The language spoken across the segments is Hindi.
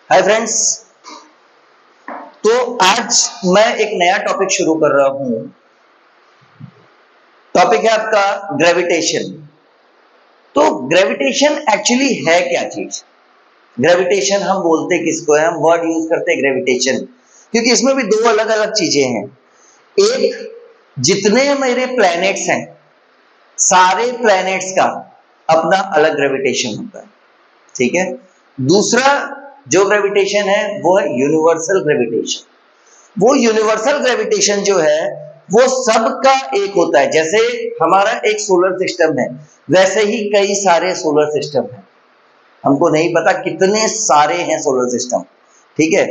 Hi friends. तो आज मैं एक नया टॉपिक शुरू कर रहा हूं। टॉपिक है आपका ग्रेविटेशन। तो ग्रेविटेशन एक्चुअली है क्या चीज? ग्रेविटेशन हम बोलते किसको है? हम वर्ड यूज करते हैं ग्रेविटेशन, क्योंकि इसमें भी दो अलग अलग चीजें हैं। एक, जितने मेरे प्लैनेट्स हैं सारे प्लैनेट्स का अपना अलग ग्रेविटेशन होता है, ठीक है। दूसरा जो ग्रेविटेशन है वो है यूनिवर्सल ग्रेविटेशन। वो यूनिवर्सल ग्रेविटेशन जो है वो सबका एक होता है। जैसे हमारा एक सोलर सिस्टम है, वैसे ही कई सारे सोलर सिस्टम हैं। हमको नहीं पता कितने सारे हैं सोलर सिस्टम, ठीक है।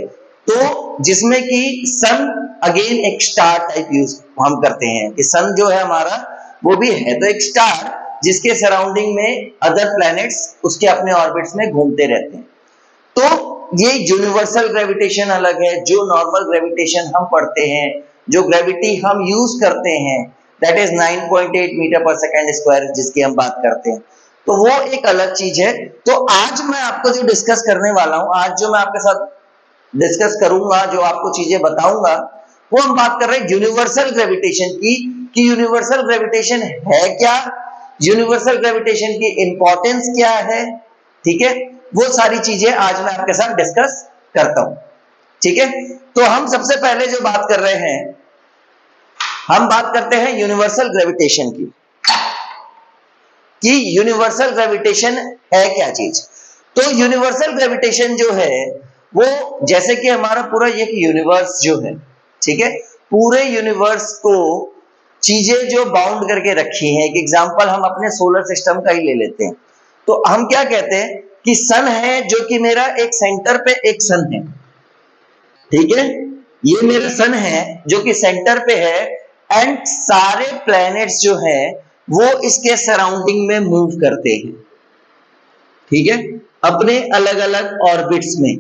तो जिसमें कि सन अगेन एक स्टार टाइप यूज हम करते हैं कि सन जो है हमारा वो भी है तो एक स्टार, जिसके सराउंडिंग में अदर प्लैनेट्स उसके अपने ऑर्बिट्स में घूमते रहते हैं। तो ये यूनिवर्सल ग्रेविटेशन अलग है। जो नॉर्मल ग्रेविटेशन हम पढ़ते हैं, जो ग्रेविटी हम यूज करते हैं, दैट इज 9.8 मीटर पर सेकेंड स्क्वायर, जिसकी हम बात करते हैं, तो वो एक अलग चीज है। तो आज मैं आपको जो डिस्कस करने वाला हूं, आज जो मैं आपके साथ डिस्कस करूंगा, जो आपको चीजें बताऊंगा, वो हम बात कर रहे हैं यूनिवर्सल ग्रेविटेशन की, कि यूनिवर्सल ग्रेविटेशन है क्या, यूनिवर्सल ग्रेविटेशन की इंपॉर्टेंस क्या है, ठीक है। वो सारी चीजें आज मैं आपके साथ डिस्कस करता हूं, ठीक है। तो हम सबसे पहले जो बात कर रहे हैं, हम बात करते हैं यूनिवर्सल ग्रेविटेशन की, कि यूनिवर्सल ग्रेविटेशन है क्या चीज। तो यूनिवर्सल ग्रेविटेशन जो है वो, जैसे कि हमारा पूरा ये यूनिवर्स जो है, ठीक है, पूरे यूनिवर्स को चीजें जो बाउंड करके रखी हैं, एक एग्जांपल हम अपने सोलर सिस्टम का ही ले लेते हैं। तो हम क्या कहते हैं कि सन है, जो कि मेरा एक सेंटर पे एक सन है, ठीक है। ये मेरा सन है जो कि सेंटर पे है, एंड सारे प्लैनेट्स जो हैं वो इसके सराउंडिंग में मूव करते हैं, ठीक है, अपने अलग अलग ऑर्बिट्स में।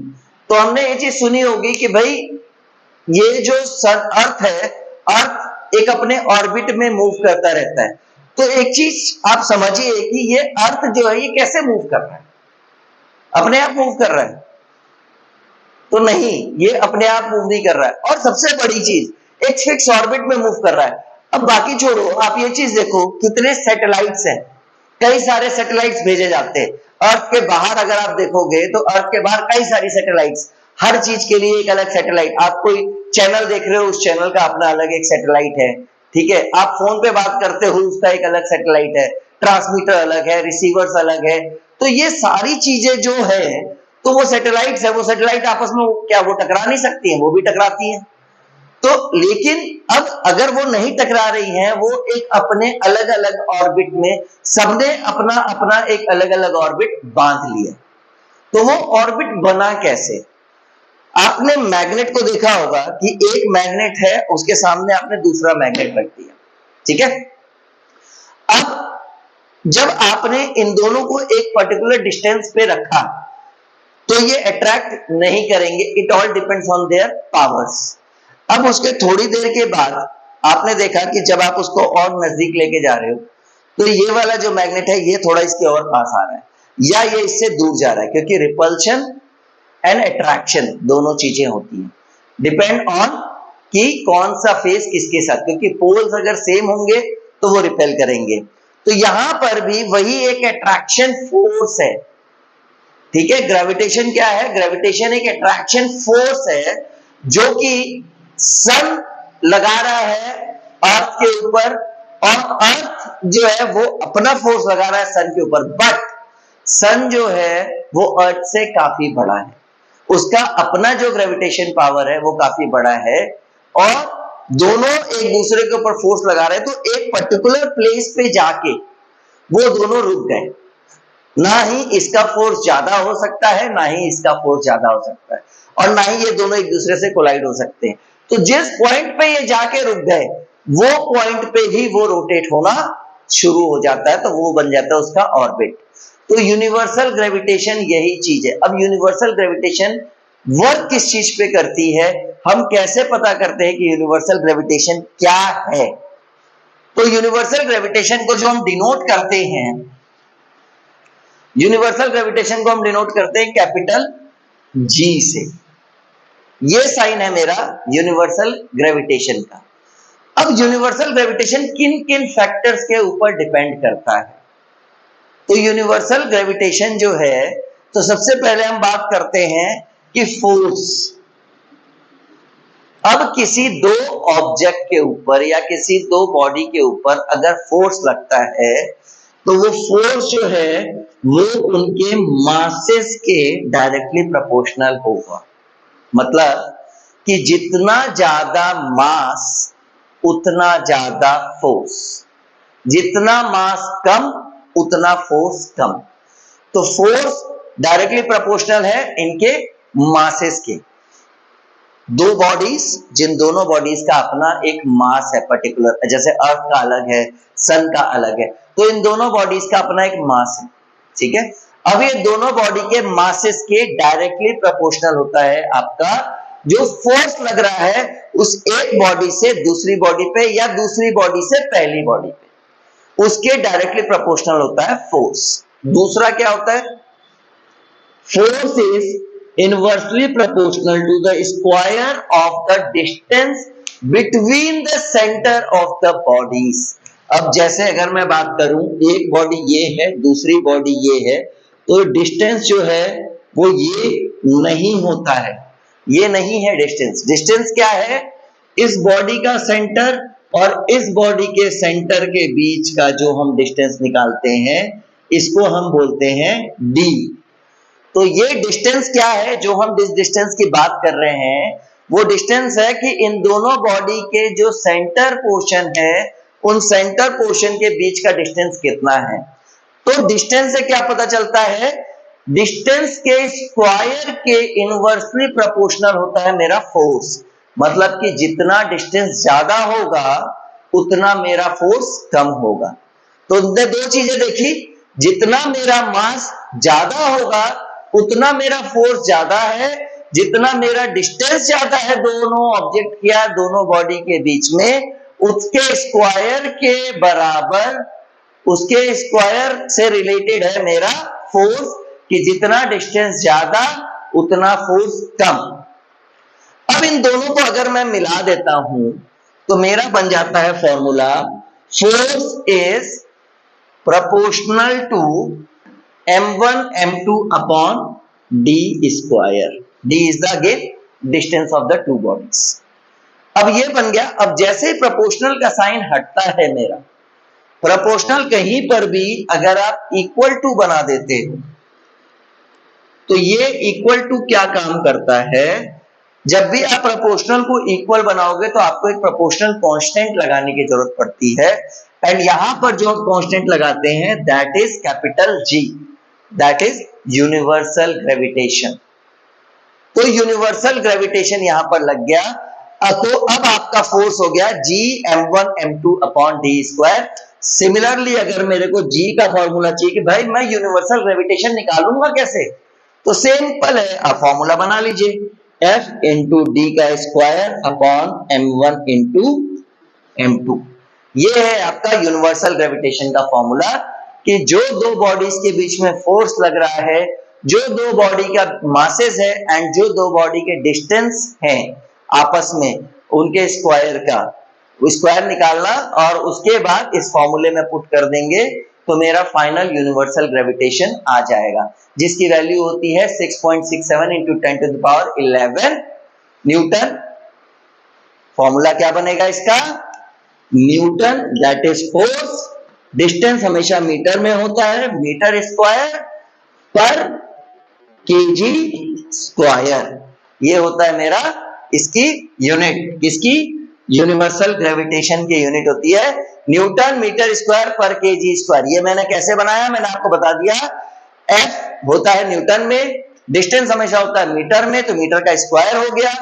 तो हमने ये चीज सुनी होगी कि भाई ये जो सन अर्थ है, अर्थ एक अपने ऑर्बिट में मूव करता रहता है। तो एक चीज आप समझिए कि ये अर्थ जो है ये कैसे मूव कर रहा है? अपने आप मूव कर रहा है? तो नहीं, ये अपने आप मूव नहीं कर रहा है। और सबसे बड़ी चीज, एक फिक्स ऑर्बिट में मूव कर रहा है। अब बाकी छोड़ो, आप ये चीज देखो कितने सैटेलाइट्स हैं, कई सारे सैटेलाइट्स भेजे जाते हैं अर्थ के बाहर। अगर आप देखोगे तो अर्थ के बाहर कई सारी सैटेलाइट्स, हर चीज के लिए एक अलग सैटेलाइट। आप कोई चैनल देख रहे हो, उस चैनल का अपना अलग एक सैटेलाइट है, ठीक है। आप फोन पे बात करते हो, उसका एक अलग सैटेलाइट है, ट्रांसमीटर अलग है, रिसीवर्स अलग है। तो ये सारी चीजें जो है, तो वो सैटेलाइट्स है, वो सैटेलाइट आपस में क्या वो टकरा नहीं सकती हैं? वो भी टकराती हैं। तो लेकिन अब अगर वो नहीं टकरा रही हैं, वो एक अपने अलग अलग ऑर्बिट में, सबने अपना अपना एक अलग अलग ऑर्बिट बांध लिया। तो वो ऑर्बिट बना कैसे? आपने मैग्नेट को देखा होगा कि एक मैग्नेट है, उसके सामने आपने दूसरा मैग्नेट रख दिया, ठीक है। अब जब आपने इन दोनों को एक पर्टिकुलर डिस्टेंस पे रखा, तो ये अट्रैक्ट नहीं करेंगे। It all depends on their powers. अब उसके थोड़ी देर के बाद आपने देखा कि जब आप उसको और नजदीक लेके जा रहे हो, तो ये वाला जो मैग्नेट है ये थोड़ा इसके और पास आ रहा है, या ये इससे दूर जा रहा है, क्योंकि रिपल्शन एंड अट्रैक्शन दोनों चीजें होती हैं, डिपेंड ऑन कि कौन सा फेस किसके साथ, क्योंकि पोल्स अगर सेम होंगे तो वो रिपेल करेंगे। तो यहां पर भी वही एक अट्रैक्शन फोर्स है, ठीक है। ग्रेविटेशन क्या है? ग्रेविटेशन एक अट्रैक्शन फोर्स है जो कि सन लगा रहा है अर्थ के ऊपर, और अर्थ जो है वो अपना फोर्स लगा रहा है सन के ऊपर। बट सन जो है वो अर्थ से काफी बड़ा है, उसका अपना जो ग्रेविटेशन पावर है वो काफी बड़ा है, और दोनों एक दूसरे के ऊपर फोर्स लगा रहे हैं। तो एक पर्टिकुलर प्लेस पे जाके वो दोनों रुक गए। ना ही इसका फोर्स ज्यादा हो सकता है, ना ही इसका फोर्स ज्यादा हो सकता है, और ना ही ये दोनों एक दूसरे से कोलाइड हो सकते हैं। तो जिस पॉइंट पे ये जाके रुक गए, वो पॉइंट पे ही वो रोटेट होना शुरू हो जाता है, तो वो बन जाता है उसका ऑर्बिट। तो यूनिवर्सल ग्रेविटेशन यही चीज है। अब यूनिवर्सल ग्रेविटेशन वर्क किस चीज पे करती है, हम कैसे पता करते हैं कि यूनिवर्सल ग्रेविटेशन क्या है? तो यूनिवर्सल ग्रेविटेशन को जो हम डिनोट करते हैं, यूनिवर्सल ग्रेविटेशन को हम डिनोट करते हैं कैपिटल जी से। ये साइन है मेरा यूनिवर्सल ग्रेविटेशन का। अब यूनिवर्सल ग्रेविटेशन किन किन फैक्टर्स के ऊपर डिपेंड करता है? तो यूनिवर्सल ग्रेविटेशन जो है, तो सबसे पहले हम बात करते हैं कि फोर्स। अब किसी दो ऑब्जेक्ट के ऊपर या किसी दो बॉडी के ऊपर अगर फोर्स लगता है, तो वो फोर्स जो है वो उनके मासेस के डायरेक्टली प्रोपोर्शनल होगा। मतलब कि जितना ज्यादा मास उतना ज्यादा फोर्स, जितना मास कम उतना फोर्स कम। तो फोर्स डायरेक्टली प्रोपोर्शनल है इनके मासेस के। दो बॉडीज, जिन दोनों बॉडीज का अपना एक मास है पर्टिकुलर, जैसे अर्थ का अलग है, सन का अलग है, तो इन दोनों बॉडीज का अपना एक मास है, ठीक है। अब ये दोनों बॉडी के मासेस के डायरेक्टली प्रोपोर्शनल होता है आपका जो फोर्स लग रहा है उस एक बॉडी से दूसरी बॉडी पे या दूसरी बॉडी से पहली बॉडी पे, उसके डायरेक्टली प्रोपोर्शनल होता है फोर्स। दूसरा क्या होता है? Force is inversely proportional to the square of the distance between the center of the bodies। अब जैसे अगर मैं बात करूं, एक बॉडी ये है, दूसरी बॉडी ये है, तो डिस्टेंस जो है वो ये नहीं होता है, ये नहीं है डिस्टेंस। डिस्टेंस क्या है? इस बॉडी का सेंटर और इस बॉडी के सेंटर के बीच का जो हम डिस्टेंस निकालते हैं, इसको हम बोलते हैं डी। तो ये डिस्टेंस क्या है जो हम जिस डिस्टेंस की बात कर रहे हैं, वो डिस्टेंस है कि इन दोनों बॉडी के जो सेंटर पोर्शन है, उन सेंटर पोर्शन के बीच का डिस्टेंस कितना है। तो डिस्टेंस से क्या पता चलता है? डिस्टेंस के स्क्वायर के इनवर्सली प्रोपोर्शनल होता है मेरा फोर्स। मतलब कि जितना डिस्टेंस ज्यादा होगा उतना मेरा फोर्स कम होगा। तो हमने दो चीजें देखी, जितना मेरा मास ज्यादा होगा उतना मेरा फोर्स ज्यादा है, जितना मेरा डिस्टेंस ज्यादा है दोनों ऑब्जेक्ट या दोनों बॉडी के बीच में, उसके स्क्वायर के बराबर, उसके स्क्वायर से रिलेटेड है मेरा फोर्स, कि जितना डिस्टेंस ज्यादा उतना फोर्स कम। अब इन दोनों को अगर मैं मिला देता हूं तो मेरा बन जाता है formula, force is proportional to m1 m2 upon d square। d is the again distance of the two bodies। अब ये बन गया। अब जैसे ही प्रोपोर्शनल का साइन हटता है मेरा, प्रोपोर्शनल कहीं पर भी अगर आप इक्वल टू बना देते हो, तो ये इक्वल टू क्या काम करता है? जब भी आप प्रोपोर्शनल को इक्वल बनाओगे तो आपको एक प्रोपोर्शनल कांस्टेंट लगाने की जरूरत पड़ती है, एंड यहां पर जो कांस्टेंट लगाते हैं that is capital G, that is universal gravitation. तो यूनिवर्सल ग्रेविटेशन यहां पर लग गया। तो अब आपका फोर्स हो गया G m1 m2 upon d square. Similarly अगर मेरे को G का फॉर्मूला चाहिए कि भाई मैं यूनिवर्सल ग्रेविटेशन निकालूंगा कैसे, तो सिंपल है, आप फॉर्मूला बना लीजिए, F इंटू डी का square upon m1 into m2। ये है आपका यूनिवर्सल ग्रेविटेशन का फॉर्मूला, कि जो दो बॉडीज के बीच में फोर्स लग रहा है, जो दो बॉडी का मासेस है एंड जो दो बॉडी के डिस्टेंस हैं आपस में, उनके स्क्वायर का स्क्वायर निकालना और उसके बाद इस फॉर्मूले में पुट कर देंगे तो मेरा फाइनल यूनिवर्सल ग्रेविटेशन आ जाएगा, जिसकी वैल्यू होती है 6.67 into 10 to the power 11 newton. Formula क्या बनेगा इसका? Newton, that is force. Distance हमेशा मीटर में होता है, मीटर स्क्वायर पर केजी स्क्वायर, ये होता है मेरा इसकी यूनिट। किसकी? यूनिवर्सल ग्रेविटेशन की यूनिट होती है न्यूटन मीटर स्क्वायर पर केजी स्क्वायर। ये मैंने कैसे बनाया, मैंने आपको बता दिया। एफ होता है न्यूटन में, डिस्टेंस हमेशा होता है मीटर में, तो मीटर का स्क्वायर हो गया।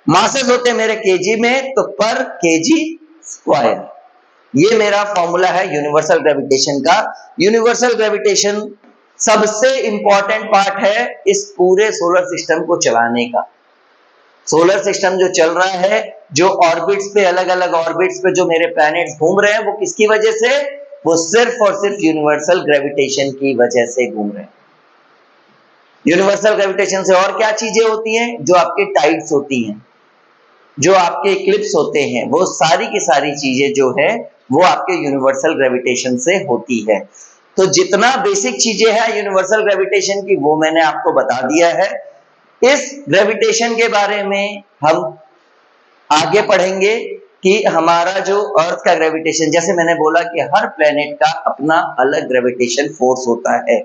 मासेस होते हैं मेरे केजी में, तो पर केजी स्क्वायर। ये मेरा फॉर्मूला है यूनिवर्सल ग्रेविटेशन का। यूनिवर्सल ग्रेविटेशन सबसे इंपॉर्टेंट पार्ट है इस पूरे सोलर सिस्टम को चलाने का। सोलर सिस्टम जो चल रहा है, जो ऑर्बिट्स पे, अलग अलग ऑर्बिट्स पे जो मेरे प्लैनेट्स घूम रहे हैं, वो किसकी वजह से? वो सिर्फ और सिर्फ यूनिवर्सल ग्रेविटेशन की वजह से घूम रहे हैं। यूनिवर्सल ग्रेविटेशन से और क्या चीजें होती हैं? जो आपके टाइड्स होती हैं, जो आपके इक्लिप्स होते हैं, वो सारी की सारी चीजें जो है वो आपके यूनिवर्सल ग्रेविटेशन से होती है। तो जितना बेसिक चीजें हैं यूनिवर्सल ग्रेविटेशन की वो मैंने आपको बता दिया है। इस ग्रेविटेशन के बारे में हम आगे पढ़ेंगे कि हमारा जो अर्थ का ग्रेविटेशन, जैसे मैंने बोला कि हर प्लेनेट का अपना अलग ग्रेविटेशन फोर्स होता है,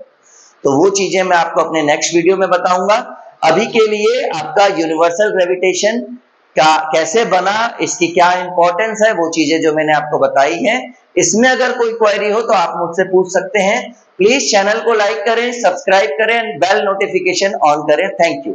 तो वो चीजें मैं आपको अपने नेक्स्ट वीडियो में बताऊंगा। अभी के लिए आपका यूनिवर्सल ग्रेविटेशन का कैसे बना, इसकी क्या इंपॉर्टेंस है, वो चीजें जो मैंने आपको बताई हैं, इसमें अगर कोई क्वेरी हो तो आप मुझसे पूछ सकते हैं। प्लीज चैनल को लाइक करें, सब्सक्राइब करें, बेल नोटिफिकेशन ऑन करें। Thank you.